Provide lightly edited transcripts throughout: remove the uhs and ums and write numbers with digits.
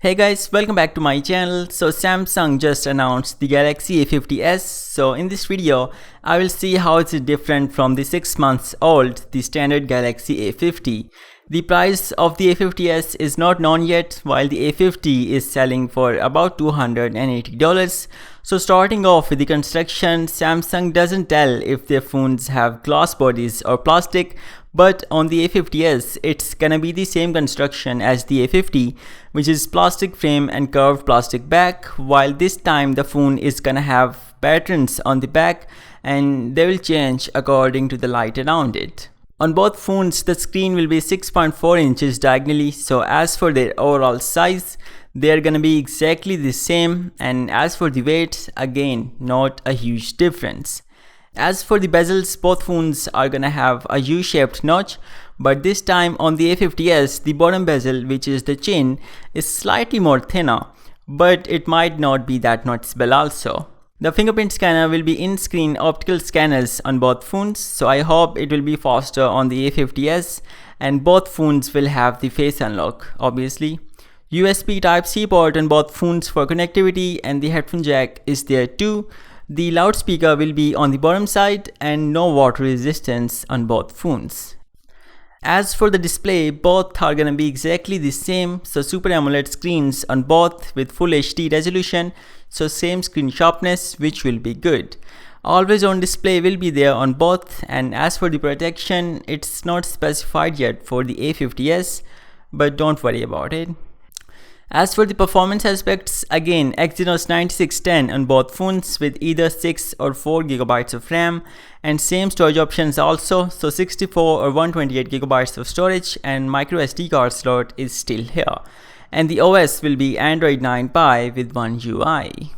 Hey guys, welcome back to my channel. So Samsung just announced the Galaxy A50s. So in this video, I will see how it's different from the 6 months old, the standard Galaxy A50. The price of the A50s is not known yet, while the A50 is selling for about $280. So starting off with the construction, Samsung doesn't tell if their phones have glass bodies or plastic, but on the A50s, it's gonna be the same construction as the A50, which is plastic frame and curved plastic back, while this time the phone is gonna have patterns on the back and they will change according to the light around it. On both phones, the screen will be 6.4 inches diagonally, so as for their overall size, they are gonna be exactly the same, and as for the weight, again, not a huge difference. As for the bezels, both phones are gonna have a U-shaped notch, but this time on the A50s, the bottom bezel, which is the chin, is slightly more thinner, but it might not be that noticeable also. The fingerprint scanner will be in-screen optical scanners on both phones, so I hope it will be faster on the A50s, and both phones will have the face unlock, obviously. USB Type-C port on both phones for connectivity, and the headphone jack is there too. The loudspeaker will be on the bottom side and no water resistance on both phones. As for the display, both are gonna be exactly the same, so Super AMOLED screens on both with Full HD resolution, so same screen sharpness, which will be good. Always on display will be there on both, and as for the protection, it's not specified yet for the A50s, but don't worry about it. As for the performance aspects, again Exynos 9610 on both phones with either 6 or 4 GB of RAM, and same storage options also, so 64 or 128 GB of storage and micro SD card slot is still here. And the OS will be Android 9 Pie with One UI.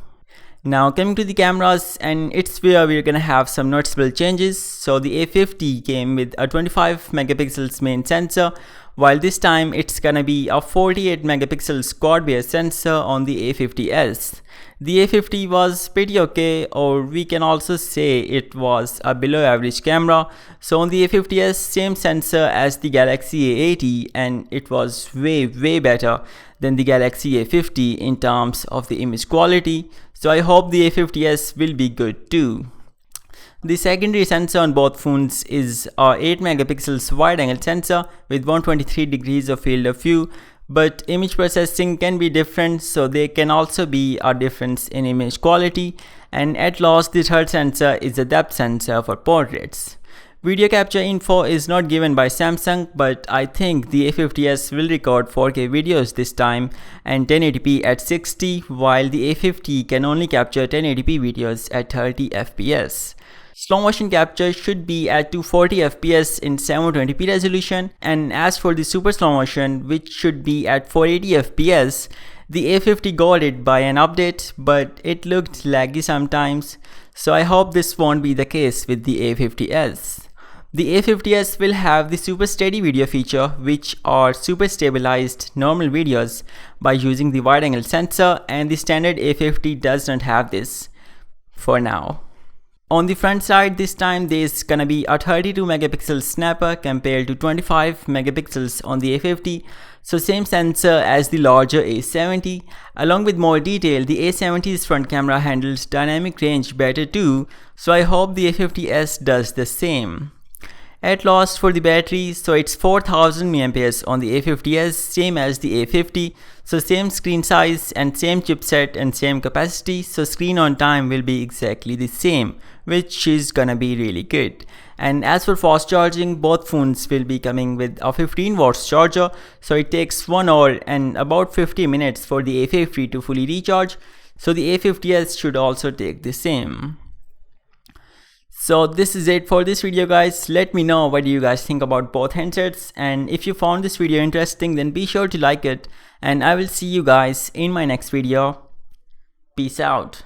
Now coming to the cameras, and it's where we're gonna have some noticeable changes. So the A50 came with a 25 megapixels main sensor, while this time it's gonna be a 48 megapixels quad based sensor on the A50s. The A50 was pretty okay, or we can also say it was a below average camera. So on the A50s, same sensor as the Galaxy A80, and it was way better than the Galaxy A50 in terms of the image quality. So I hope the A50s will be good too. The secondary sensor on both phones is a 8 megapixels wide angle sensor with 123 degrees of field of view, but image processing can be different, so there can also be a difference in image quality. And at last, the third sensor is a depth sensor for portraits. Video capture info is not given by Samsung, but I think the A50s will record 4K videos this time and 1080p at 60, while the A50 can only capture 1080p videos at 30 fps. Slow motion capture should be at 240 fps in 720p resolution, and as for the super slow motion, which should be at 480 fps, the A50 got it by an update, but it looked laggy sometimes, so I hope this won't be the case with the A50s. The A50s will have the super steady video feature, which are super stabilized normal videos by using the wide angle sensor, and the standard A50 does not have this for now. On the front side, this time there's gonna be a 32 megapixel snapper compared to 25 megapixels on the A50, so same sensor as the larger A70. Along with more detail, the A70's front camera handles dynamic range better too, so I hope the A50s does the same. At last for the battery, so it's 4000 mAh on the A50s, same as the A50, so same screen size and same chipset and same capacity, so screen on time will be exactly the same, which is gonna be really good. And as for fast charging, both phones will be coming with a 15 watts charger, so it takes 1 hour and about 50 minutes for the A50 to fully recharge, so the A50s should also take the same. So this is it for this video guys. Let me know what do you guys think about both handsets, and if you found this video interesting, then be sure to like it, and I will see you guys in my next video. Peace out.